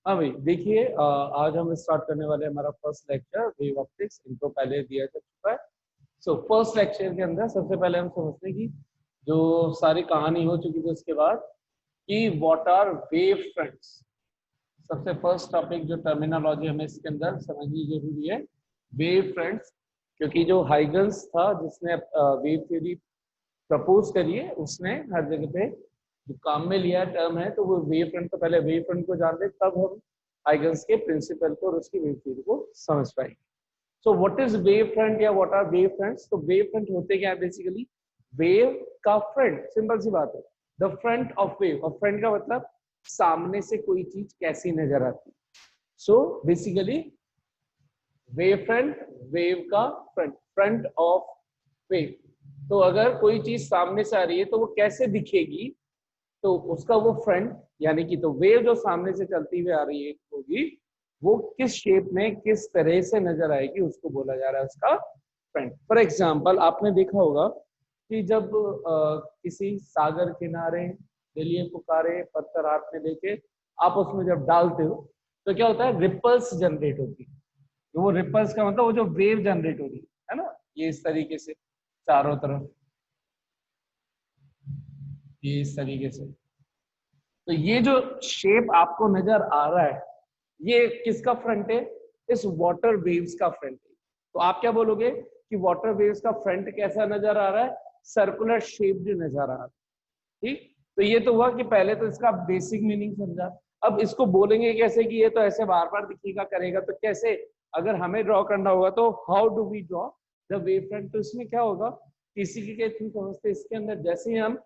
हाँ भाई देखिए, आज हम स्टार्ट करने वाले हैं हमारा फर्स्ट लेक्चर वेव ऑप्टिक्स। इनको पहले दिया जा चुका है। सो फर्स्ट लेक्चर के अंदर सबसे पहले हम समझते हैं कि जो सारी कहानी हो चुकी थी उसके बाद कि व्हाट आर वेव फ्रंट्स। सबसे फर्स्ट टॉपिक जो टर्मिनोलॉजी हमें इसके अंदर समझनी जरूरी है, वेव फ्रंट्स। क्योंकि जो हाइगन्स था जिसने वेव थ्योरी प्रपोज करी है, उसने हर जगह पे जो काम में लिया टर्म है, तो वो वेव फ्रंट। तो पहले वेव फ्रंट को जान ले, तब हम हाइगन्स के प्रिंसिपल को और उसकी वेव थ्योरी को समझ पाएंगे। So what is wave front या व्हाट आर वेव फ्रंट्स? तो वेव फ्रंट होते क्या है? बेसिकली वेव का फ्रंट, सिंपल सी बात है, द फ्रंट ऑफ वेव। और फ्रंट का मतलब सामने से कोई चीज कैसी नजर आती है। So basically wave front, wave का फ्रंट, फ्रंट ऑफ वेव। तो अगर कोई चीज सामने से आ रही है तो वो कैसे दिखेगी, तो उसका वो फ्रंट, यानी कि तो वेव जो सामने से चलती हुई आ रही है होगी, वो किस शेप में किस तरह से नजर आएगी, उसको बोला जा रहा है उसका फ्रंट। फॉर एग्जाम्पल आपने देखा होगा कि जब किसी सागर किनारे दिलिये पुकारे पत्थर हाथ में लेके आप उसमें जब डालते हो तो क्या होता है? रिपल्स जनरेट होती है। तो वो रिपल्स का मतलब वो जो वेव जनरेट हो रही है ना, ये इस तरीके से चारों तरफ, ये इस तरीके से। तो ये जो शेप आपको नजर आ रहा है, ये किसका फ्रंट है? इस वाटर वेव्स का फ्रंट है। तो आप क्या बोलोगे कि वाटर वेव्स का फ्रंट कैसा नजर आ रहा है? सर्कुलर शेप जो नजर आ रहा है। ठीक, तो ये तो हुआ कि पहले तो इसका बेसिक मीनिंग समझा। अब इसको बोलेंगे कैसे कि ये तो ऐसे बार बार दिखेगा करेगा, तो कैसे? अगर हमें ड्रॉ करना होगा तो how do we draw the wave front? तो इसमें क्या होगा, किसी के थ्रू समझते, इसके अंदर जैसे ही हम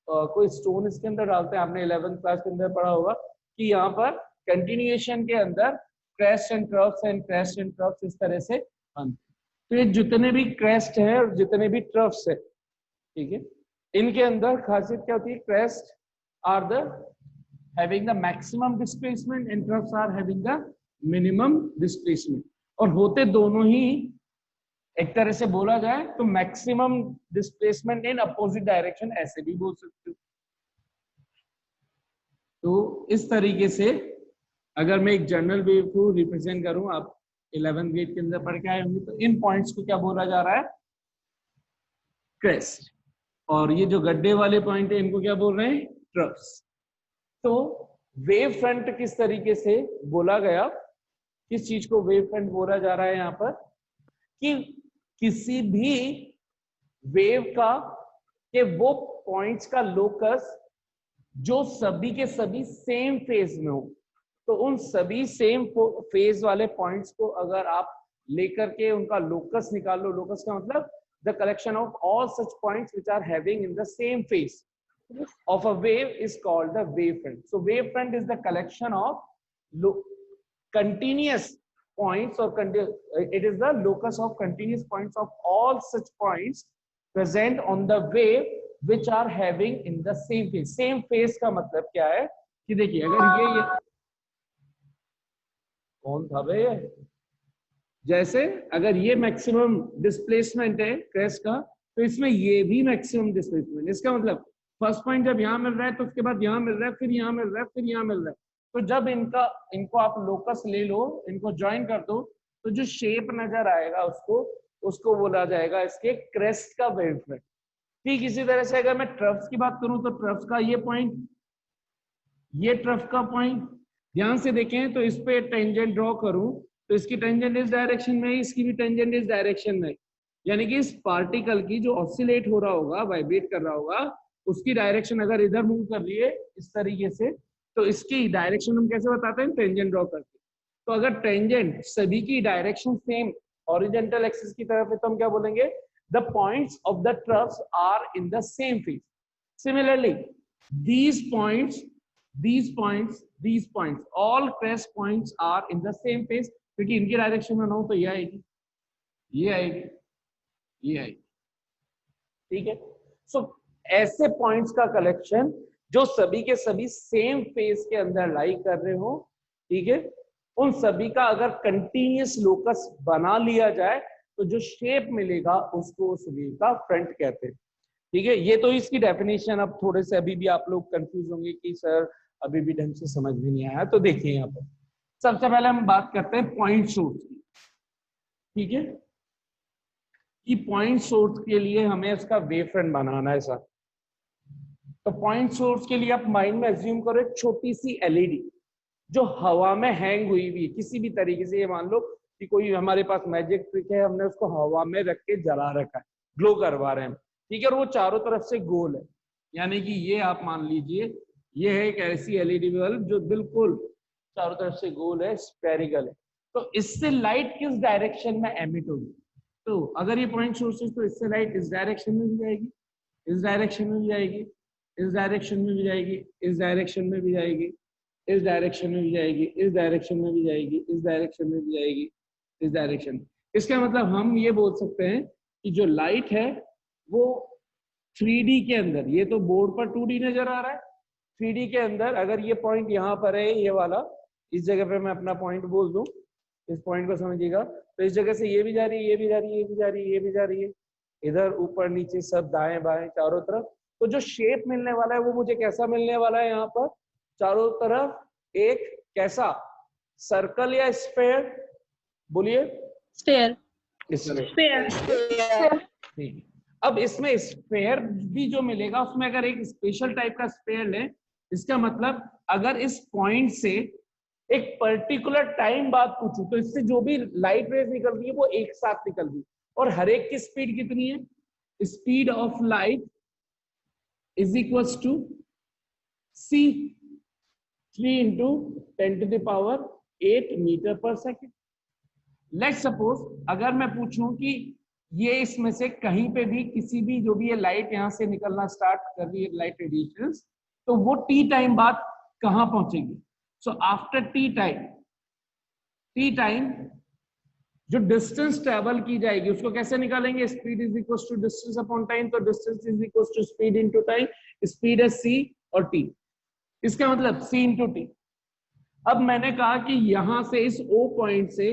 कोई स्टोन इसके अंदर डालते हैं, आपने 11th क्लास के अंदर पढ़ा होगा कि यहाँ पर कंटिन्यूएशन के अंदर crest and troughs and crest and troughs इस तरह से बनते। तो ये जितने भी क्रेस्ट है और जितने भी ट्रफ्स है, ठीक है, इनके अंदर खासियत क्या होती है? Crest are the having the maximum displacement and troughs are having the minimum displacement। और होते दोनों ही, एक तरह से बोला जाए तो maximum displacement in opposite direction, ऐसे भी बोल सकते हो। तो इस तरीके से अगर मैं एक जनरल वेव को रिप्रेजेंट करूं, आप 11th ग्रेड के अंदर पढ़ के आए होंगे, तो इन पॉइंट्स को क्या बोला जा रहा है? क्रेस्ट। और ये जो गड्ढे वाले पॉइंट है इनको क्या बोल रहे हैं? ट्रफ्स। तो वेव फ्रंट किस तरीके से बोला गया, किस चीज को वेव फ्रंट बोला जा रहा है यहाँ पर, कि किसी भी वेव का के वो पॉइंट्स का लोकस जो सभी के सभी सेम फेज में हो। तो उन सभी सेम फेज वाले पॉइंट्स को अगर आप लेकर के उनका लोकस निकाल लो, लोकस का मतलब the collection of all such points which are having in the same phase of a wave is called the wavefront. So wavefront is the collection of continuous points, or it is the locus of continuous points of all such points present on the wave which are having in the same phase। same phase का मतलब क्या है कि देखिए, अगर ये कौन था बे? जैसे अगर ये मैक्सिमम डिस्प्लेसमेंट है क्रेस्ट का, तो इसमें ये भी मैक्सिमम डिस्प्लेसमेंट। इसका मतलब फर्स्ट पॉइंट जब यहाँ मिल रहा है तो उसके बाद यहाँ मिल रहा है, फिर यहाँ मिल रहा है, फिर यहाँ मिल रहा है। तो जब इनको आप लोकस ले लो, इनको ज्वाइन कर दो, तो जो शेप नजर आएगा उसको बोला जाएगा इसके क्रेस्ट का वेव फ्रंट। ठीक इसी तरह से अगर मैं ट्रफ्स की बात करूं, तो ट्रफ्स का ये पॉइंट, ये ट्रफ का पॉइंट, ध्यान से देखें तो इस पे टेंजेंट ड्रॉ करूं तो इसकी टेंजेंट इस डायरेक्शन में, इसकी भी टेंजेंट इस डायरेक्शन में। यानी कि इस पार्टिकल की जो ऑसिलेट हो रहा होगा, वाइब्रेट कर रहा होगा, उसकी डायरेक्शन अगर इधर मूव कर रही है इस तरीके से, तो इसकी डायरेक्शन हम कैसे बताते हैं? टेंजेंट ड्रॉ करके। तो अगर टेंजेंट सभी की डायरेक्शन सेम हॉरिजॉन्टल एक्सिस की तरफ है, तो हम क्या बोलेंगे? The points of the troughs are in the same phase. Similarly these points all crest points are in the same phase, क्योंकि इनकी डायरेक्शन में ना हो तो ये आएगी, ये आएगी, ये आएगी। ठीक है। सो ऐसे पॉइंट्स का कलेक्शन जो सभी के सभी सेम फेज के अंदर लाई कर रहे हो, ठीक है, उन सभी का अगर कंटिन्यूअस लोकस बना लिया जाए तो जो शेप मिलेगा उसको उस वेव का फ्रंट कहते हैं। ठीक है, ये तो इसकी डेफिनेशन। अब थोड़े से अभी भी आप लोग कंफ्यूज होंगे कि सर अभी भी ढंग से समझ में नहीं आया, तो देखिए यहाँ पर सबसे पहले हम बात करते हैं पॉइंट सोर्स की, ठीक है, कि पॉइंट सोर्स के लिए हमें उसका वेव फ्रंट बनाना है सर। तो पॉइंट सोर्स के लिए आप माइंड में एज्यूम करो एक छोटी सी एलईडी जो हवा में हैंग हुई हुई है किसी भी तरीके से। ये मान लो कि कोई हमारे पास मैजिक ट्रिक है, हमने उसको हवा में रख के जला रखा है, ग्लो करवा रहे हैं, ठीक है, और वो चारों तरफ से गोल है, यानी कि ये आप मान लीजिए ये है एक ऐसी एलईडी बल्ब जो बिल्कुल चारों तरफ से गोल है, स्फेरिकल है। तो इससे लाइट किस डायरेक्शन में एमिट होगी? तो अगर ये पॉइंट सोर्स है तो इससे लाइट इस डायरेक्शन में भी जाएगी, इस डायरेक्शन में भी जाएगी, इस डायरेक्शन में भी जाएगी, इस डायरेक्शन में भी जाएगी, इस डायरेक्शन में भी जाएगी, इस डायरेक्शन में भी जाएगी, इस डायरेक्शन में भी जाएगी, इस डायरेक्शन। इसका मतलब हम ये बोल सकते हैं कि जो लाइट है वो 3D के अंदर, ये तो बोर्ड पर 2D नजर आ रहा है, 3D के अंदर अगर ये पॉइंट यहाँ पर है, ये वाला, इस जगह पे मैं अपना पॉइंट बोल दूं, इस पॉइंट को समझिएगा, तो इस जगह से ये भी जा रही है, ये भी जा रही है, ये भी जा रही है, ये भी जा रही है, इधर ऊपर नीचे सब दाएं बाएं चारों तरफ। तो जो शेप मिलने वाला है वो मुझे कैसा मिलने वाला है? यहाँ पर चारों तरफ एक कैसा, सर्कल या स्फेयर? बोलिए। स्फेयर। स्फेयर। ठीक। अब इसमें स्फेयर भी जो मिलेगा उसमें अगर एक स्पेशल टाइप का स्फेयर लें, इसका मतलब अगर इस पॉइंट से एक पर्टिकुलर टाइम बाद पूछूं तो इससे जो भी लाइट रेज निकल रही है वो एक साथ निकल रही है, और हर एक की स्पीड कितनी है? Speed of light is equal to c 3 into 10 to the power 8 metre per second. Let suppose अगर मैं पूछूं कि ये इसमें से कहीं पे भी किसी भी जो भी ये लाइट यहां से निकलना स्टार्ट कर रही है, लाइट रेडिएशन, तो वो टी टाइम बाद कहां पहुंचेगी? सो आफ्टर टी टाइम जो डिस्टेंस ट्रेवल की जाएगी उसको कैसे निकालेंगे? Speed is equal to distance upon time, तो distance is equal to speed into time, speed है c और t, इसका मतलब c इंटू टी। अब मैंने कहा कि यहां से इस O पॉइंट से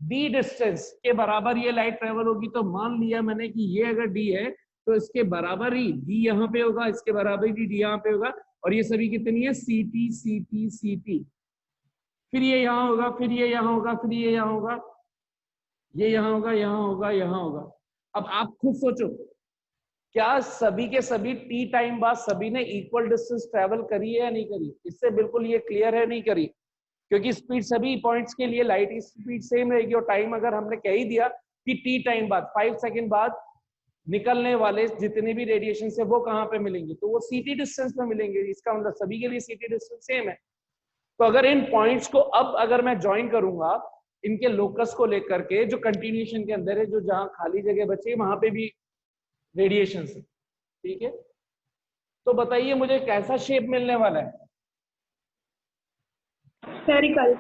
d डिस्टेंस के बराबर ये लाइट ट्रेवल होगी, तो मान लिया मैंने कि ये अगर d है तो इसके बराबर ही d यहाँ पे होगा, इसके बराबर ही d यहाँ पे होगा, और ये सभी कितनी है? ct ct ct। फिर ये यहाँ होगा, फिर ये यहाँ होगा, फिर ये यहाँ होगा, ये यहाँ होगा, यहाँ होगा, यहाँ होगा। अब आप खुद सोचो, क्या सभी के सभी टी टाइम बाद सभी ने इक्वल डिस्टेंस ट्रेवल करी है या नहीं करी? इससे बिल्कुल ये क्लियर है, नहीं करी, क्योंकि स्पीड सभी पॉइंट्स के लिए लाइट की स्पीड सेम रहेगी, और टाइम अगर हमने कह ही दिया कि टी टाइम बाद 5 सेकंड बाद निकलने वाले जितने भी रेडिएशन है वो कहाँ पे मिलेंगे? तो वो सीटी डिस्टेंस में मिलेंगे, इसका मतलब सभी के लिए सीटी डिस्टेंस सेम है। तो अगर इन पॉइंट्स को अब अगर मैं ज्वाइन करूंगा इनके लोकस को लेकर के, जो कंटिन्यूएशन के अंदर है, जो जहां खाली जगह बची वहां पे भी रेडिएशन है, ठीक है, तो बताइए मुझे कैसा शेप मिलने वाला है? स्फेरिकल।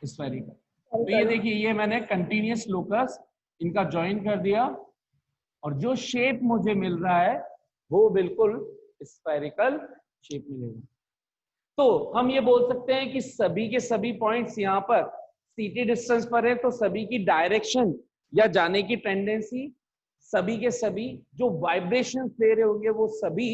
स्फेरिकल। तो ये देखिए, ये मैंने कंटिन्यूअस लोकस इनका ज्वाइन कर दिया, और जो शेप मुझे मिल रहा है वो बिल्कुल स्फेरिकल शेप मिलेगा। तो हम ये बोल सकते हैं कि सभी के सभी पॉइंट्स यहाँ पर सीटी डिस्टेंस पर है, तो सभी की डायरेक्शन या जाने की टेंडेंसी, सभी के सभी जो वाइब्रेशन दे रहे होंगे वो सभी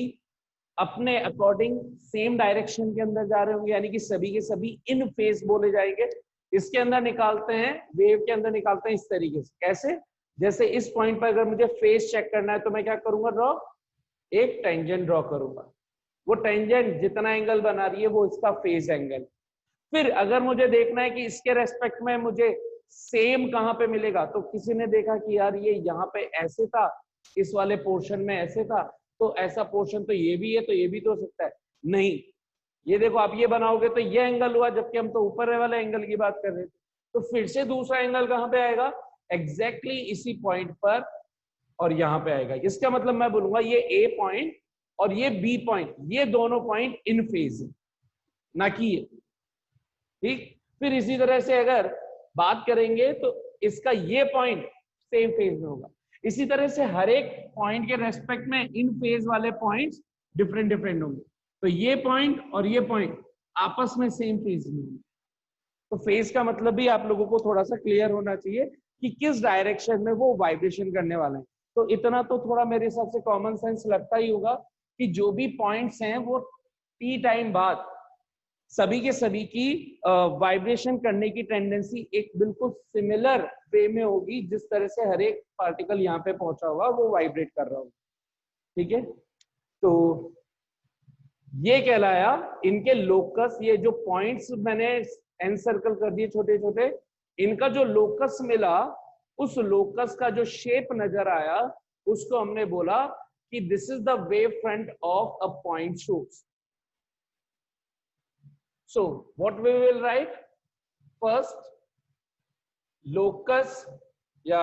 अपने अकॉर्डिंग सेम डायरेक्शन के अंदर जा रहे होंगे, यानी कि सभी के सभी इन फेज बोले जाएंगे। इसके अंदर निकालते हैं, वेव के अंदर निकालते हैं इस तरीके से। कैसे? जैसे इस पॉइंट पर अगर मुझे फेज चेक करना है तो मैं क्या करूंगा? ड्रॉ, एक टेंजेंट ड्रॉ करूंगा, वो टेंजेंट जितना एंगल बना रही है वो इसका फेज एंगल। फिर अगर मुझे देखना है कि इसके रेस्पेक्ट में मुझे सेम कहां पे मिलेगा, तो किसी ने देखा कि यार ये यहाँ पे ऐसे था, इस वाले पोर्शन में ऐसे था, तो ऐसा पोर्शन तो ये भी है, तो ये भी तो हो सकता है। नहीं, ये देखो आप ये बनाओगे तो ये एंगल हुआ, जबकि हम तो ऊपर वाले एंगल की बात कर रहे थे। तो फिर से दूसरा एंगल कहां पे आएगा? एग्जैक्टली इसी पॉइंट पर, और यहाँ पे आएगा। इसका मतलब मैं बोलूंगा ये ए पॉइंट और ये बी पॉइंट, ये दोनों पॉइंट इन फेज है, ना कि ये, ठीक। फिर इसी तरह से अगर बात करेंगे तो इसका ये पॉइंट सेम फेज में होगा। इसी तरह से हर एक पॉइंट के रेस्पेक्ट में इन फेज वाले पॉइंट्स डिफरेंट डिफरेंट होंगे। तो ये पॉइंट और ये पॉइंट आपस में सेम फेज में होंगे। तो फेज का मतलब भी आप लोगों को थोड़ा सा क्लियर होना चाहिए कि किस डायरेक्शन में वो वाइब्रेशन करने वाले हैं। तो इतना तो थोड़ा मेरे हिसाब से कॉमन सेंस लगता ही होगा कि जो भी पॉइंट्स हैं वो टी टाइम बाद सभी के सभी की वाइब्रेशन करने की टेंडेंसी एक बिल्कुल सिमिलर वे में होगी, जिस तरह से हर एक पार्टिकल यहाँ पे पहुंचा हुआ वो वाइब्रेट कर रहा होगा। ठीक है, तो ये कहलाया इनके लोकस। ये जो पॉइंट्स मैंने एन सर्कल कर दिए छोटे छोटे, इनका जो लोकस मिला, उस लोकस का जो शेप नजर आया, उसको हमने बोला कि this is the wave front of a point source. So what we will write first, locus या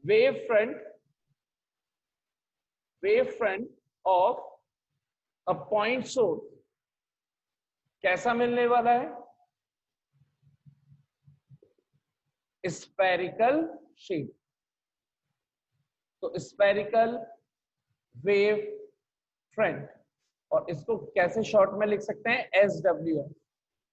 wave front of a point source कैसा मिलने वाला है? Spherical shape. तो स्फेरिकल वेव फ्रंट, और इसको कैसे शॉर्ट में लिख सकते हैं? SWF।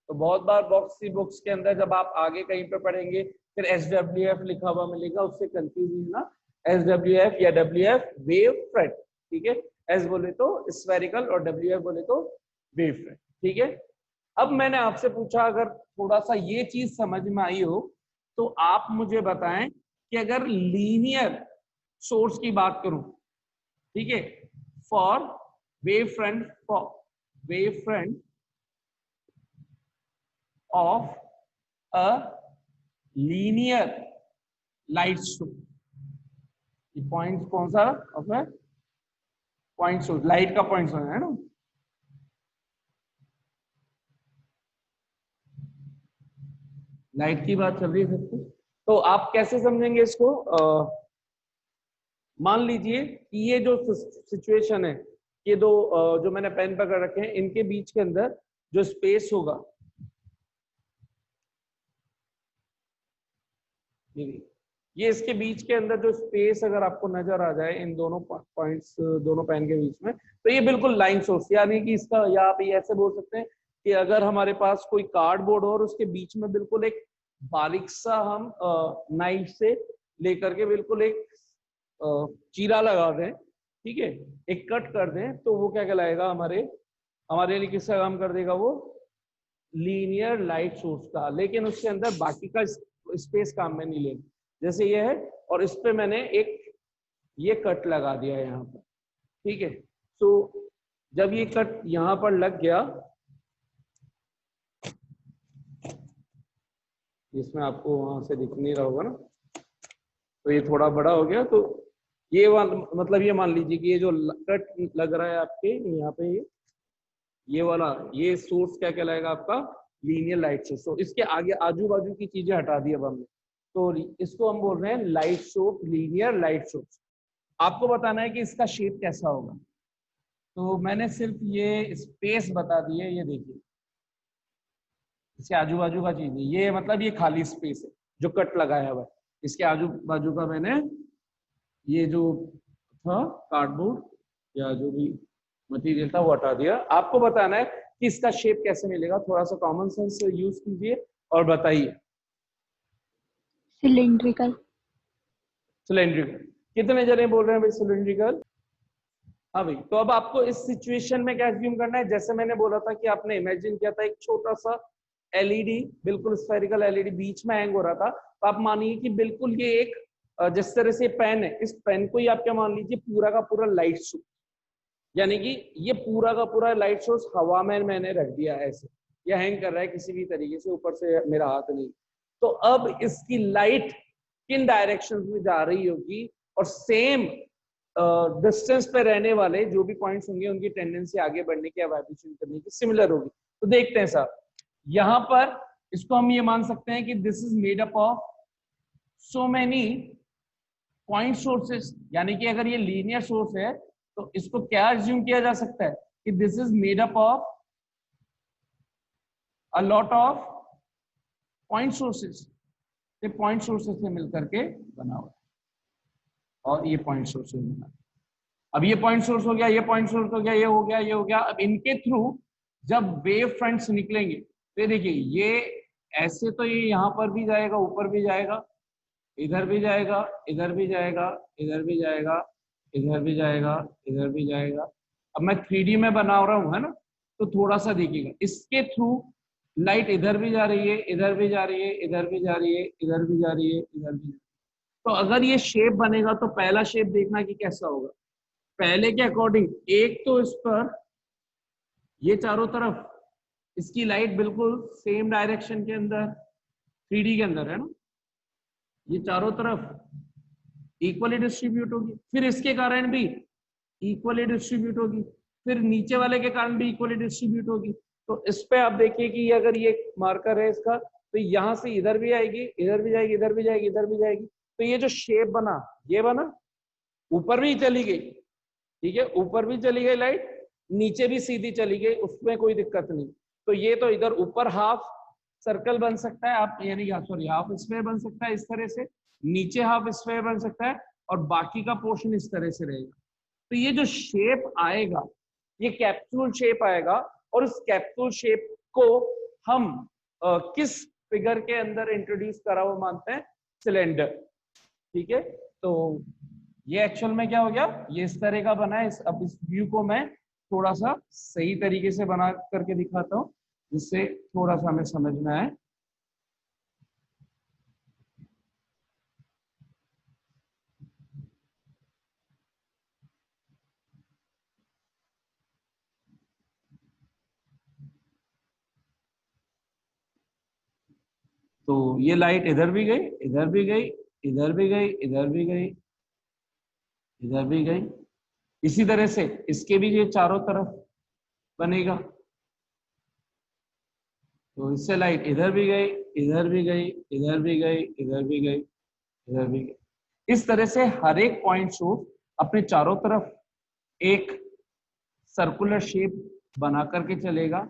तो बहुत बार बुक्स के अंदर जब आप आगे कहीं पे पढ़ेंगे फिर SWF लिखा हुआ मिलेगा, उससे कंफ्यूज नहीं ना। SWF या WF वेव फ्रंट। ठीक है, S बोले तो स्फेरिकल और WF बोले तो वेव फ्रंट। ठीक है, अब मैंने आपसे पूछा, अगर थोड़ा सा ये चीज समझ में आई हो तो आप मुझे बताएं कि अगर लीनियर सोर्स की बात करूं, ठीक है, for wave front of a linear light source, ये पॉइंट कौन सा है? पॉइंट सोर्स, लाइट का पॉइंट सोर्स है ना। लाइट की बात चल रही है सबको, तो आप कैसे समझेंगे इसको? मान लीजिए कि ये जो सिचुएशन है, ये दो जो मैंने पेन पकड़ रखे हैं, इनके बीच के अंदर जो स्पेस होगा, ये इसके बीच के अंदर जो स्पेस अगर आपको नजर आ जाए इन दोनों पॉइंट्स, दोनों पेन के बीच में, तो ये बिल्कुल लाइन सोर्स, यानी कि इसका, या आप ये ऐसे बोल सकते हैं कि अगर हमारे पास कोई कार्डबोर्ड हो और उसके बीच में बिल्कुल एक बारीक सा हम नाइफ से लेकर के बिल्कुल एक चीरा लगा दें, ठीक है, एक कट कर दें, तो वो क्या कहलाएगा? हमारे लिए किसका काम कर देगा? वो लीनियर लाइट सोर्स का। लेकिन उसके अंदर बाकी का स्पेस काम में नहीं लेना, जैसे ये है, और इस पे मैंने एक ये कट लगा दिया यहाँ पर। ठीक है, तो जब ये कट यहाँ पर लग गया, इसमें आपको वहां से दिख नहीं रहा होगा ना, तो ये थोड़ा बड़ा हो गया, तो ये मतलब ये मान लीजिए कि ये जो कट लग रहा है आपके यहाँ पे, ये वाला, ये सोर्स क्या कहलाएगा? आपका लीनियर लाइट सोर्स। तो इसके आगे आजू बाजू की चीजें हटा दी अब हमने, तो इसको हम बोल रहे हैं light source, linear light source. आपको बताना है कि इसका शेप कैसा होगा, तो मैंने सिर्फ ये स्पेस बता दी है। ये देखिए, इसके आजू बाजू का चीज, ये मतलब ये खाली स्पेस है जो कट लगाया हुआ है। इसके आजू बाजू का मैंने ये जो था कार्डबोर्ड या जो भी मटेरियल था वो हटा दिया। आपको बताना है कि इसका शेप कैसे मिलेगा। थोड़ा सा कॉमन सेंस यूज कीजिए और बताइए। सिलिंड्रिकल। सिलिंड्रिकल। कितने जने बोल रहे हैं भाई सिलिंड्रिकल? हाँ भाई, तो अब आपको इस सिचुएशन में क्या एज्यूम करना है? जैसे मैंने बोला था कि आपने इमेजिन किया था एक छोटा सा एलईडी, बिल्कुल स्फेरिकल एलईडी बीच में हैंग हो रहा था, तो आप मानिए कि बिल्कुल ये एक, जिस तरह से पेन है, इस पेन को ही आप क्या मान लीजिए, पूरा का पूरा लाइट सोर्स, यानी कि ये पूरा का पूरा लाइट सोर्स हवा में मैंने रख दिया है ऐसे, या हैंग कर रहा है किसी भी तरीके से, ऊपर से मेरा हाथ नहीं। तो अब इसकी लाइट किन डायरेक्शन में जा रही होगी, और सेम डिस्टेंस पे रहने वाले जो भी पॉइंट्स होंगे उनकी टेंडेंसी आगे बढ़ने की या वाइब्रेशन करने की सिमिलर होगी। तो देखते हैं साहब, यहाँ पर इसको हम ये मान सकते हैं कि this is made up of so many point sources, यानी कि अगर ये लीनियर सोर्स है तो इसको क्या एज्यूम किया जा सकता है कि this is made up of a lot of point sources. ये पॉइंट सोर्सेस से मिलकर के बना हुआ है, और ये पॉइंट सोर्स बना। अब ये पॉइंट सोर्स हो गया, ये पॉइंट सोर्स हो गया, ये हो गया, ये हो गया। अब इनके थ्रू जब वेव फ्रंट्स निकलेंगे तो देखिए, ये ऐसे तो ये यहाँ पर भी जाएगा, ऊपर भी जाएगा, इधर भी जाएगा, इधर भी जाएगा, इधर भी जाएगा, इधर भी जाएगा, इधर भी जाएगा। अब मैं 3D में बना रहा हूँ, है ना, तो थोड़ा सा देखिएगा, इसके थ्रू लाइट इधर भी जा रही है, इधर भी जा रही है, इधर भी जा रही है, इधर भी जा रही है, इधर भी। तो अगर ये शेप बनेगा तो पहला शेप देखना कि कैसा होगा। पहले के अकॉर्डिंग एक तो इस पर ये चारों तरफ इसकी लाइट बिल्कुल सेम डायरेक्शन के अंदर 3D के अंदर है ना, ये चारों तरफ इक्वली डिस्ट्रीब्यूट होगी, फिर इसके कारण भी इक्वली डिस्ट्रीब्यूट होगी, फिर नीचे वाले के कारण भी इक्वली डिस्ट्रीब्यूट होगी। तो इस पे आप देखिए कि अगर ये मार्कर है इसका, तो यहां से इधर भी आएगी, इधर भी जाएगी, इधर भी जाएगी, इधर भी जाएगी। तो ये जो शेप बना, ये बना, ऊपर भी चली गई, ठीक है, ऊपर भी चली गई लाइट, नीचे भी सीधी चली गई, उसमें कोई दिक्कत नहीं। तो ये तो इधर ऊपर हाफ सर्कल बन सकता है, आप यानी सॉरी हाफ स्क्वायर बन सकता है इस तरह से, नीचे हाफ स्क्वायर बन सकता है, और बाकी का पोर्शन इस तरह से रहेगा। तो ये जो शेप आएगा ये कैप्सूल शेप आएगा, और इस कैप्सूल शेप को हम किस फिगर के अंदर इंट्रोड्यूस करा हुआ मानते हैं, सिलेंडर, ठीक है। तो ये एक्चुअल में क्या हो गया, ये इस तरह का बना है। अब इस व्यू को मैं थोड़ा सा सही तरीके से बना करके दिखाता हूँ, जिससे थोड़ा सा हमें समझ में आए। तो ये लाइट इधर भी गई, इधर भी गई, इधर भी गई, इधर भी गई, इधर भी गई। इसी तरह से इसके भी ये चारों तरफ बनेगा। तो इससे लाइट इधर भी गई, इधर भी गई, इधर भी गई, इधर भी गई, इधर भी गई। इस तरह से हर एक पॉइंट सोर्स अपने चारों तरफ एक सर्कुलर शेप बना करके चलेगा।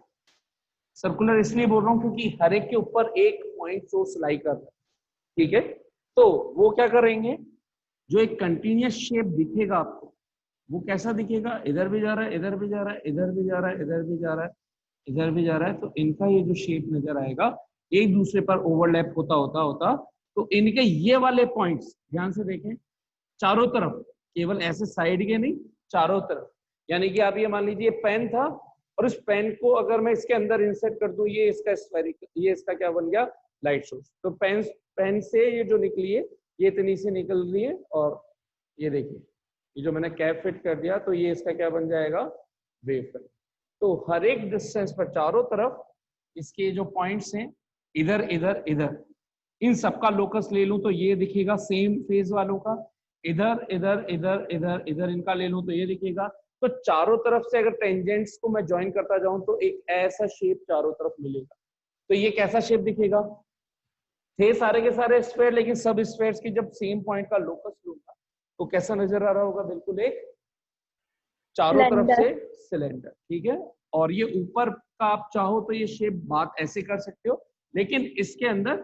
सर्कुलर इसलिए बोल रहा हूं क्योंकि हर एक के ऊपर एक पॉइंट सोर्स लाई कर रहा है, ठीक है। तो वो क्या करेंगे, जो एक कंटिन्यूअस शेप दिखेगा आपको, वो कैसा दिखेगा, इधर भी जा रहा है, इधर भी जा रहा है, इधर भी जा रहा है, इधर भी जा रहा है, इधर भी जा रहा है। तो इनका ये जो शेप नजर आएगा एक दूसरे पर ओवरलैप होता होता होता, तो इनके ये वाले पॉइंट्स ध्यान से देखें, चारों तरफ, केवल ऐसे साइड के नहीं, चारों तरफ। यानी कि आप ये मान लीजिए पेन था, और इस पेन को अगर मैं इसके अंदर इंसर्ट कर दूं, ये इसका स्फेरिकल, ये इसका क्या बन गया, लाइट सोर्स। तो पेन से ये जो निकली है ये इतनी सी निकल रही है, और ये देखिए ये जो मैंने कैप फिट कर दिया, तो ये इसका क्या बन जाएगा, वेव फ्रंट। तो हर एक डिस्टेंस पर चारों तरफ इसके जो पॉइंट्स हैं, इधर इधर इधर, इन सबका लोकस ले लूं तो ये दिखेगा सेम फेज वालों का, इधर इधर इधर इधर इधर इनका ले लूं तो ये दिखेगा। तो चारों तरफ से अगर टेंजेंट्स को मैं ज्वाइन करता जाऊं तो एक ऐसा शेप चारों तरफ मिलेगा। तो ये कैसा शेप दिखेगा, थे सारे के सारे स्फेयर, लेकिन सब स्फेयर्स की जब सेम पॉइंट का लोकस लूंगा तो कैसा नजर आ रहा होगा, बिल्कुल एक चारों तरफ से सिलेंडर, ठीक है। और ये ऊपर का आप चाहो तो ये शेप बात ऐसे कर सकते हो, लेकिन इसके अंदर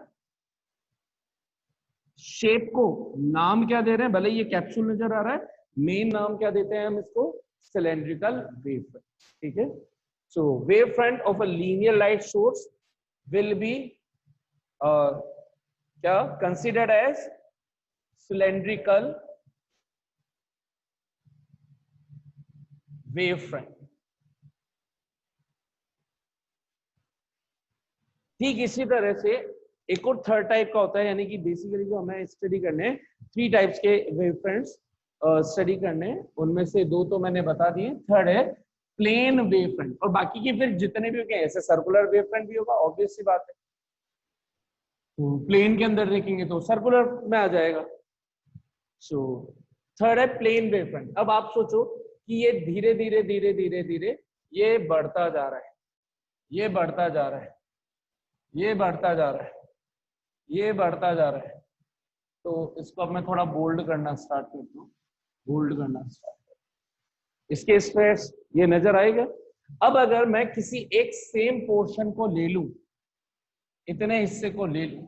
शेप को नाम क्या दे रहे हैं, भले ये कैप्सूल नजर आ रहा है, मेन नाम क्या देते हैं हम इसको, सिलेंड्रिकल वेव फ्रंट, ठीक है। So wave front of a linear light source will be क्या considered as cylindrical wave front. ठीक इसी तरह से एक और थर्ड टाइप का होता है, यानी कि बेसिकली जो हमें स्टडी करने 3 टाइप्स के वेव फ्रंट्स स्टडी करने, उनमें से 2 तो मैंने बता दिए, थर्ड है प्लेन वेव फ्रंट, और बाकी के फिर जितने भी होंगे ऐसे सर्कुलर वेव फ्रंट भी होगा, ऑब्वियस सी बात है। तो प्लेन के अंदर देखेंगे तो सर्कुलर में आ जाएगा। सो थर्ड है प्लेन वेव फ्रंट। अब आप सोचो कि ये धीरे धीरे धीरे धीरे धीरे ये बढ़ता जा रहा है, ये बढ़ता जा रहा है, ये बढ़ता जा रहा है, ये बढ़ता जा रहा है। तो इसको अब मैं थोड़ा बोल्ड करना स्टार्ट करता हूँ, बोल्ड करना स्टार्ट करता हूँ। इसके स्पेस ये नजर आएगा। अब अगर मैं किसी एक सेम पोर्शन को ले लूं, इतने हिस्से को ले लूं,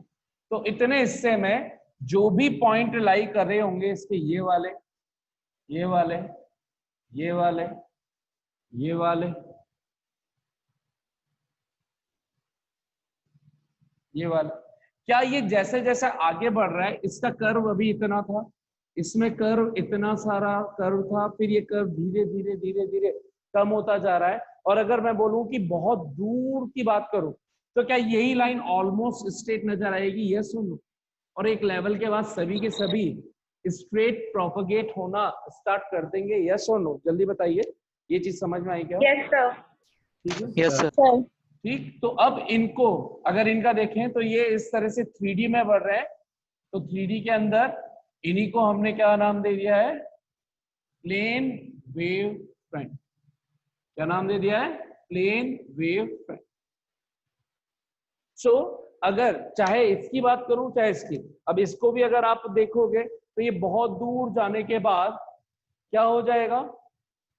तो इतने हिस्से में जो भी पॉइंट लाई कर रहे होंगे इसके, ये वाले, ये वाले, ये वाले, ये वाले, ये वाला, क्या ये जैसे जैसे आगे बढ़ रहा है, इसका कर्व अभी इतना था, इसमें कर्व इतना सारा कर्व था, फिर ये कर्व धीरे धीरे धीरे धीरे कम होता जा रहा है। और अगर मैं बोलूं कि बहुत दूर की बात करूं, तो क्या यही लाइन ऑलमोस्ट स्ट्रेट नजर आएगी? यस और नो? और एक लेवल के बाद सभी के सभी स्ट्रेट प्रोपगेट होना स्टार्ट कर देंगे? यस और नो? जल्दी बताइए, ये चीज समझ में आई क्या? Yes sir. ठीक है यस सर। सर ठीक। तो अब इनको अगर इनका देखें तो ये इस तरह से 3D में बढ़ रहे हैं, तो 3D के अंदर इन्हीं को हमने क्या नाम दे दिया है? Plane wave front. क्या नाम दे दिया है? Plane wave front. सो अगर चाहे इसकी बात करूं चाहे इसकी, अब इसको भी अगर आप देखोगे तो ये बहुत दूर जाने के बाद क्या हो जाएगा?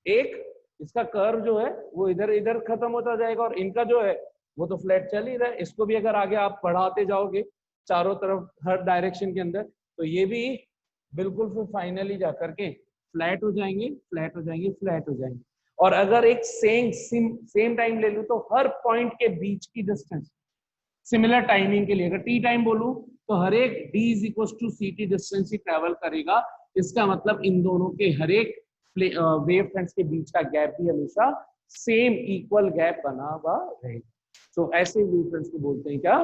एक इसका कर्व जो है वो इधर इधर खत्म होता जाएगा और इनका जो है वो तो फ्लैट चल ही रहा है। इसको भी अगर आगे आप बढ़ाते जाओगे चारों तरफ हर डायरेक्शन के अंदर, तो ये भी बिल्कुल फिर फाइनली जाकर के फ्लैट हो जाएंगे, फ्लैट हो जाएंगे, फ्लैट हो जाएंगे। और अगर एक सेम टाइम ले लूं तो हर पॉइंट के बीच की डिस्टेंस सिमिलर टाइमिंग के लिए, अगर टी टाइम बोलूं तो हर एक d is equal to C T distance ही ट्रेवल करेगा। इसका मतलब इन दोनों के हर एक वेव फ्रंट्स के बीच का गैप भी हमेशा सेम इक्वल गैप बना हुआ रहेगा। तो ऐसे वेव फ्रंट्स को बोलते हैं क्या?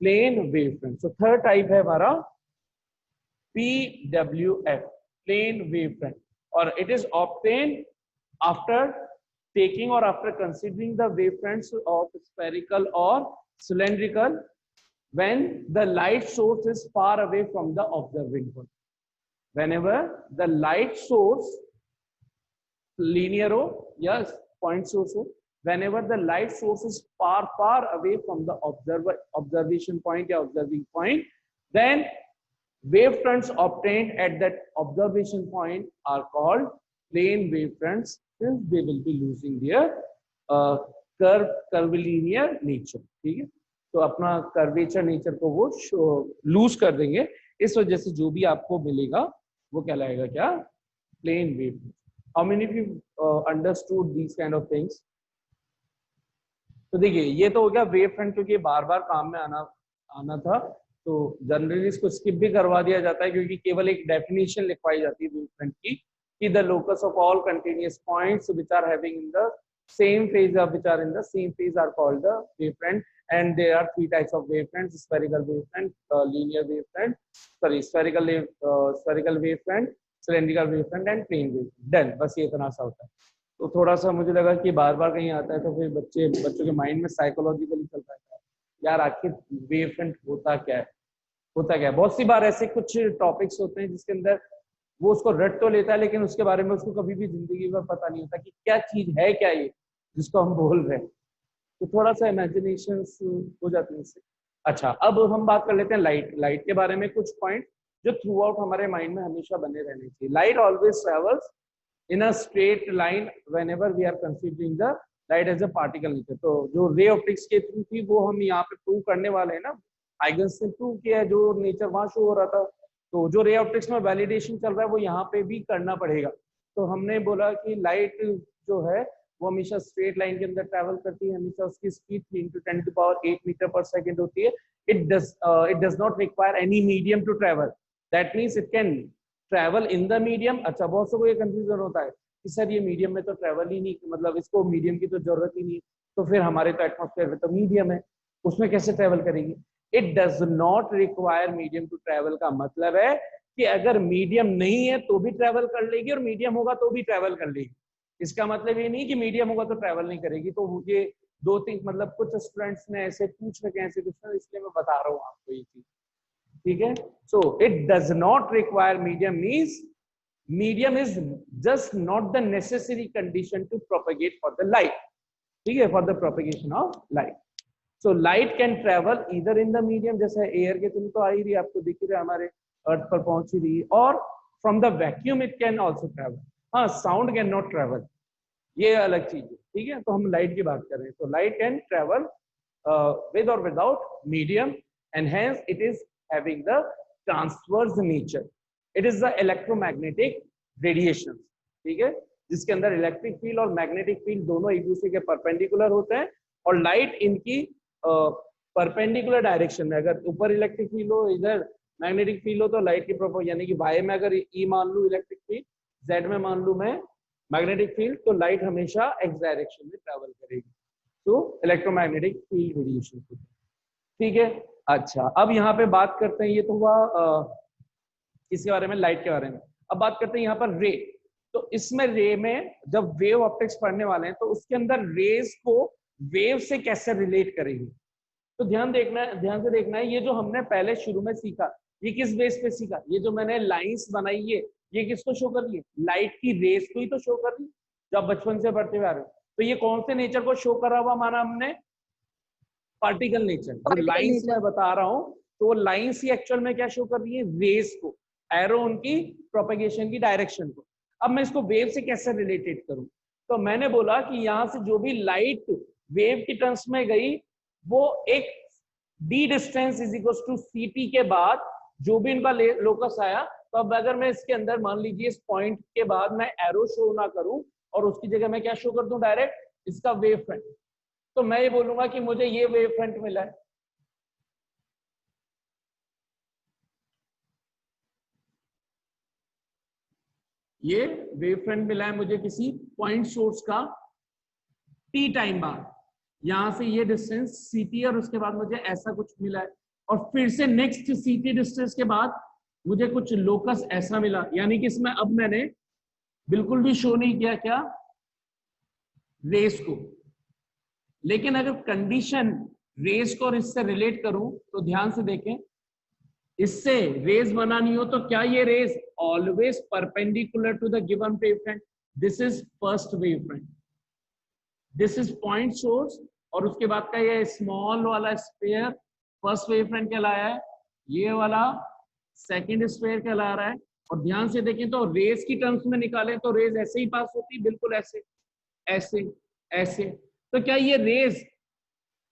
Plane wave front. तो थर्ड टाइप है हमारा PWF, प्लेन वेव फ्रंट, और it is obtained after taking or after considering the wavefronts of spherical or cylindrical when the light source is far away from the observing point. Whenever the light source, linear ho, yes, point source ho, whenever the light source is far away from the observation point or observing point, then wavefronts obtained at that observation point are called plane wavefronts, since they will be losing their curvilinear nature। ठीक है, तो अपना curvature nature को वो loose कर देंगे, इस वजह से जो भी आपको मिलेगा वो कहलाएगा क्या? Plane wave. How many of you understood these kind of things? तो देखिए ये तो हो गया वेव फ्रंट, क्योंकि बार बार काम में आना था, तो जनरली इसको स्किप भी करवा दिया जाता है, क्योंकि केवल एक डेफिनेशन लिखवाई जाती है वेव फ्रंट की, कि the locus of all continuous points which are having in the same phase are called the wavefront, and there are three types of wavefronts: spherical wavefront, linear wavefront, spherical wavefront, cylindrical wavefront and plane wavefront। Done, बस ये इतना सा होता है। तो थोड़ा सा मुझे लगा कि बार बार कहीं आता है तो फिर बच्चों के माइंड में साइकोलॉजिकली चलता है यार आखिर वेवफ्रंट होता क्या है, होता क्या है। बहुत सी बार ऐसे कुछ टॉपिक्स होते हैं जिसके अंदर वो उसको रट तो लेता है, लेकिन उसके बारे में उसको कभी भी जिंदगी में पता नहीं होता कि क्या चीज है क्या ये जिसको हम बोल रहे हैं। तो थोड़ा सा इमेजिनेशन हो जाती है इससे। अच्छा, अब हम बात कर लेते हैं लाइट के बारे में, कुछ पॉइंट जो थ्रू आउट हमारे माइंड में हमेशा बने रहने चाहिए। Light always travels in a straight line whenever we are considering the light as a particle nature. तो जो रे ऑप्टिक्स के थ्रू थी वो हम यहाँ पे प्रूव करने वाले हैं ना, हाइगन्स ने प्रूव किया है जो नेचर वहां शो हो रहा था। तो जो रे ऑप्टिक्स में वैलिडेशन चल रहा है वो यहाँ पे भी करना पड़ेगा। तो हमने बोला कि लाइट जो है वो हमेशा स्ट्रेट लाइन के अंदर ट्रैवल करती है, हमेशा उसकी स्पीड 3 × 10⁸ मीटर पर सेकंड होती है। It does not require any medium to travel, that means it can travel in the medium. अच्छा, बहुत से को ये कंफ्यूजन होता है कि सर ये मीडियम में तो ट्रैवल ही नहीं, मतलब इसको मीडियम की तो जरूरत ही नहीं, तो फिर हमारे तो एटमॉस्फेयर में तो मीडियम है, उसमें कैसे ट्रैवल करेगी? It does not require medium to travel का मतलब है कि अगर मीडियम नहीं है तो भी ट्रैवल कर लेगी और मीडियम होगा तो भी ट्रैवल कर लेगी। इसका मतलब ये नहीं कि मीडियम होगा तो ट्रैवल नहीं करेगी। तो ये दो तीन मतलब कुछ स्टूडेंट्स ने ऐसे पूछ रखे हैं ऐसे क्वेश्चन, इसलिए मैं बता रहा हूँ आपको ये चीज। ठीक है, so it does not require medium means medium is just not the necessary condition to propagate for the light. ठीक है, for the propagation of light. So light can travel either in the medium, जैसे air के तुम तो आ ही रही, आपको दिख ही रहा हमारे अर्थ पर पहुंच ही रही, और from the vacuum it can also travel. हाँ, साउंड कैन नॉट ट्रेवल, ये अलग चीज है। ठीक है, तो हम लाइट की बात कर रहे हैं। तो light can travel with or without medium, and hence it is having the transverse nature. It is the electromagnetic radiation। ठीक है, जिसके अंदर इलेक्ट्रिक फील्ड और मैग्नेटिक फील्ड दोनों एक दूसरे के परपेंडिकुलर होते हैं, और लाइट इनकी परपेंडिकुलर डायरेक्शन में, अगर ऊपर इलेक्ट्रिक फील्ड हो इधर मैग्नेटिक फील्ड हो तो लाइट की प्रोपोर्शन, यानी कि वाई में अगर ई मान लू इलेक्ट्रिक फील्ड, जेड में मान लू मैं मैग्नेटिक फील्ड, तो लाइट हमेशा एक्स डायरेक्शन में ट्रैवल करेगी। तो इलेक्ट्रोमैग्नेटिक फील्ड रेडिएशन होती है। ठीक है, अच्छा अब यहाँ पे बात करते हैं, ये तो हुआ इसके बारे में, लाइट के बारे में। अब बात करते हैं यहाँ पर रे। तो इसमें रे में जब वेव ऑप्टिक्स पढ़ने वाले हैं तो उसके अंदर रेज को वेव से कैसे रिलेट करेंगे, तो ध्यान से देखना है। ये जो हमने पहले शुरू में सीखा, ये किस बेस पे सीखा, ये जो मैंने लाइंस बनाई है ये किसको शो कर रही है, लाइट की रेस को ही तो शो कर रही है, जो आप बचपन से पढ़ते हुए आ रहे हो। तो ये कौन से नेचर को शो करा हुआ माना हमने, पार्टिकल नेचर। जो लाइंस मैं बता रहा हूं तो वो लाइंस ही एक्चुअल में क्या शो कर रही है, रेस को, एरो उनकी प्रोपेगेशन की डायरेक्शन को। अब मैं इसको वेव से कैसे रिलेटेड करूं, तो मैंने बोला कि यहां से जो भी लाइट वेव की टर्म्स में गई वो एक d distance is equal to C t के बाद जो भी इनका लोकस आया, तो अब अगर मैं इसके अंदर मान लीजिए इस पॉइंट के बाद मैं एरो शो ना करूं और उसकी जगह मैं क्या शो कर दूं, डायरेक्ट इसका वेव फ्रंट, तो मैं ये बोलूंगा कि मुझे ये वेव फ्रंट मिला है। ये वेव फ्रंट मिला है मुझे किसी पॉइंट सोर्स का टी टाइम बाद, यहां से ये डिस्टेंस ct और उसके बाद मुझे ऐसा कुछ मिला है, और फिर से नेक्स्ट ct डिस्टेंस के बाद मुझे कुछ लोकस ऐसा मिला, यानी कि इसमें अब मैंने बिल्कुल भी शो नहीं किया क्या, रेस को। लेकिन अगर कंडीशन रेस को और इससे रिलेट करूं तो ध्यान से देखें, इससे रेज बनानी हो तो क्या ये rays always perpendicular to the given wave front, this is first wave front, this is point source, और उसके बाद का ये स्मॉल वाला स्फीयर फर्स्ट वेव फ्रंट कहलाया है, ये वाला सेकंड स्फीयर कहला रहा है। और ध्यान से देखें तो रेज की टर्म्स में निकालें तो रेज ऐसे ही पास होती है, बिल्कुल ऐसे ऐसे ऐसे। तो क्या ये रेज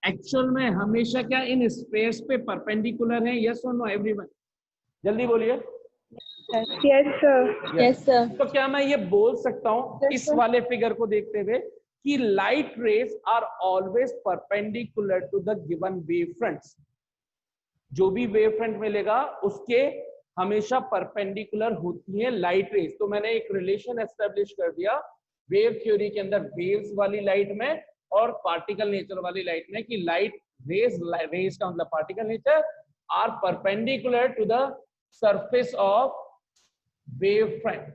एक्चुअल में हमेशा क्या इन स्पेस पे परपेंडिकुलर है, यस और नो एवरीवन, जल्दी बोलिए। Yes sir, yes sir. तो क्या मैं ये बोल सकता हूं इस वाले फिगर को देखते हुए कि light rays are always perpendicular to the given wave fronts, जो भी वेव फ्रंट मिलेगा उसके हमेशा परपेंडिकुलर होती है लाइट रेज। तो मैंने एक रिलेशन एस्टेब्लिश कर दिया वेव थ्योरी के अंदर वेव्स वाली लाइट में और पार्टिकल नेचर वाली लाइट में, कि लाइट रेज का मतलब particle nature are perpendicular to the surface of wave front,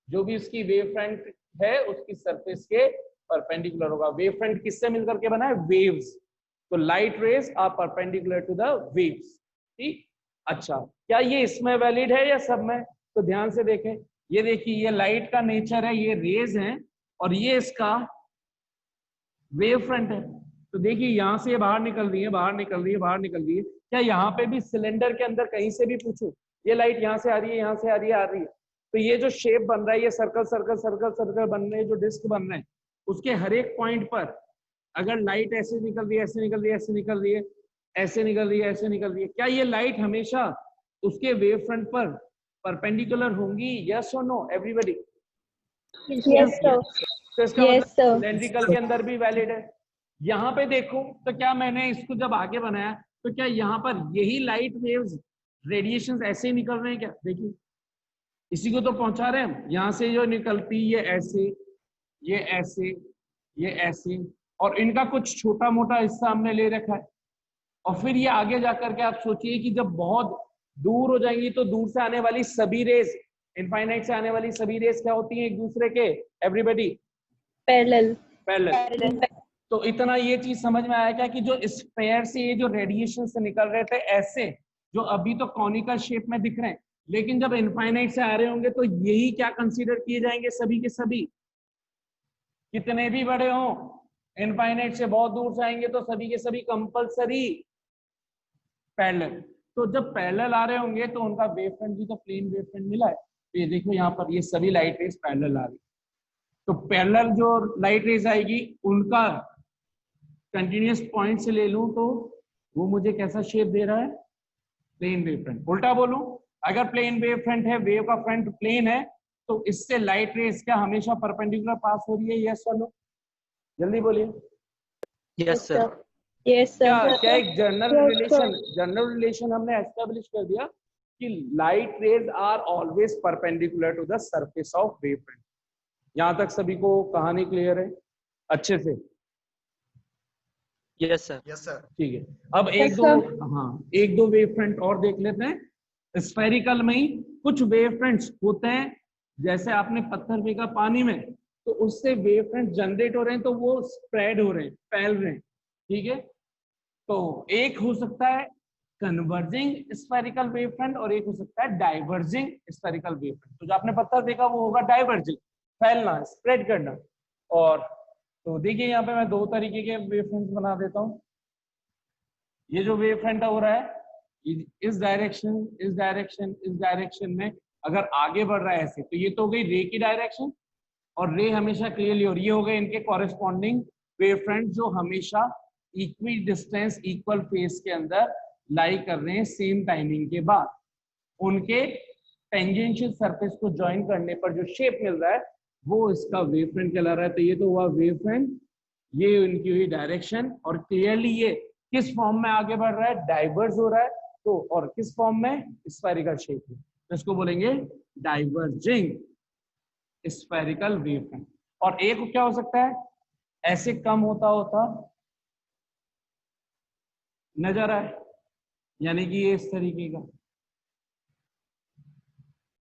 जो भी उसकी वेव फ्रंट है उसकी सरफेस के परपेंडिकुलर होगा। वेव फ्रंट किससे मिलकर के बना है, वेव्स, तो light rays are perpendicular to the waves. ठीक, अच्छा क्या ये इसमें वैलिड है या सब में, तो ध्यान से देखें, ये देखिए ये लाइट का नेचर है, ये रेज है और ये इसका वेव फ्रंट है। तो देखिए यहां से ये बाहर निकल रही है, बाहर निकल रही है, बाहर निकल रही है। क्या यहाँ पे भी सिलेंडर के अंदर कहीं से भी पूछूं, ये लाइट यहाँ से आ रही है, यहाँ से आ रही है, आ रही है, तो ये जो शेप बन रहा है, ये सर्कल सर्कल सर्कल सर्कल बन रहे हैं, जो डिस्क बन रहे हैं, उसके हर एक पॉइंट पर अगर लाइट ऐसे निकल रही है, ऐसे निकल रही है, ऐसे निकल रही है, ऐसे निकल रही है, ऐसे निकल रही है, क्या ये लाइट हमेशा उसके वेव फ्रंट पर परपेंडिकुलर होंगी, यस और नो एवरीबॉडी? यस सर, तो इसका मतलब सिलेंड्रिकल के अंदर भी वैलिड है। यहाँ पे देखो तो क्या मैंने इसको जब आगे बनाया तो क्या यहाँ पर यही लाइट वेव्स रेडिएशन ऐसे ही निकल रहे हैं क्या, देखिए इसी को तो पहुंचा रहे हैं हम, यहाँ से जो निकलती ये ऐसे, ये ऐसे, ये ऐसे, और इनका कुछ छोटा मोटा हिस्सा हमने ले रखा है। और फिर ये आगे जाकर के आप सोचिए कि जब बहुत दूर हो जाएंगी तो दूर से आने वाली सभी रेस, इनफाइनाइट से आने वाली सभी रेस क्या होती हैं एक दूसरे के, एवरीबॉडी पैरेलल। पैरेलल। तो इतना ये चीज समझ में आया क्या कि जो स्फीयर से ये जो रेडिएशन से निकल रहे थे ऐसे, जो अभी तो कॉनिकल शेप में दिख रहे हैं, लेकिन जब इनफाइनाइट से आ रहे होंगे तो यही क्या कंसीडर किए जाएंगे, सभी के सभी, कितने भी बड़े हों, इनफाइनाइट से बहुत दूर से आएंगे तो सभी के सभी कंपलसरी पैरेलल। तो जब पैरेलल आ रहे होंगे तो उनका वेव फ्रंट भी तो प्लेन वेव फ्रंट मिला है। तो ये देखो यहाँ पर ये सभी लाइट रेज पैरेलल आ रही, तो पैरेलल जो लाइट रेज आएगी उनका कंटिन्यूअस पॉइंट से ले लूं तो वो मुझे कैसा शेप दे रहा है, प्लेन वेव फ्रंट। उल्टा बोलूं, अगर प्लेन वेव फ्रंट है, वेव का फ्रंट प्लेन है, तो इससे लाइट रेज क्या हमेशा परपेंडिकुलर पास हो रही है, यस और नो, जल्दी बोलिए। Yes sir, yes sir. क्या एक जनरल रिलेशन हमने एस्टेब्लिश कर दिया कि light rays are always perpendicular to the surface of wave front. यहां तक सभी को कहानी क्लियर है अच्छे से? Yes sir. Yes sir. ठीक है, अब एक दो वेव फ्रंट और देख लेते हैं। स्फेरिकल में ही कुछ वेव फ्रंट्स होते हैं, जैसे आपने पत्थर फेंका पानी में तो उससे वेव फ्रंट जनरेट हो रहे हैं, तो वो स्प्रेड हो रहे हैं, फैल रहे हैं। ठीक है, तो एक हो सकता है कन्वर्जिंग स्फेरिकल वेव फ्रंट और एक हो सकता है डाइवर्जिंग स्फेरिकल वेव फ्रंट। तो जो आपने पत्थर देखा वो होगा डाइवर्जिंग, फैलना, स्प्रेड करना। और तो देखिए यहाँ पे मैं दो तरीके के वेव फ्रंट बना देता हूँ। ये जो वेव फ्रंट हो रहा है इस डायरेक्शन, इस डायरेक्शन, इस डायरेक्शन में अगर आगे बढ़ रहा है ऐसे, तो ये तो हो गई रे की डायरेक्शन, और रे हमेशा क्लियरली, और ये हो गए इनके कॉरेस्पॉन्डिंग वेव फ्रंट जो हमेशा इक्वी डिस्टेंस, इक्वल फेस के अंदर लाई कर रहे हैं सेम टाइमिंग के बाद। उनके टेंजेंशियल सरफेस को ज्वाइन करने पर जो शेप मिल रहा है वो इसका वेव फ्रंट कहला रहा है। तो ये तो हुआ वेव फ्रंट, ये उनकी हुई डायरेक्शन, और क्लियरली ये किस फॉर्म में आगे बढ़ रहा है, डाइवर्स हो रहा है। तो और किस फॉर्म में, स्फेरिकल शेप में, तो इसको बोलेंगे डाइवर्जिंग स्फेरिकल वेव फ्रंट। और एक क्या हो सकता है, ऐसे कम होता होता नजर आए, यानी कि ये इस तरीके का,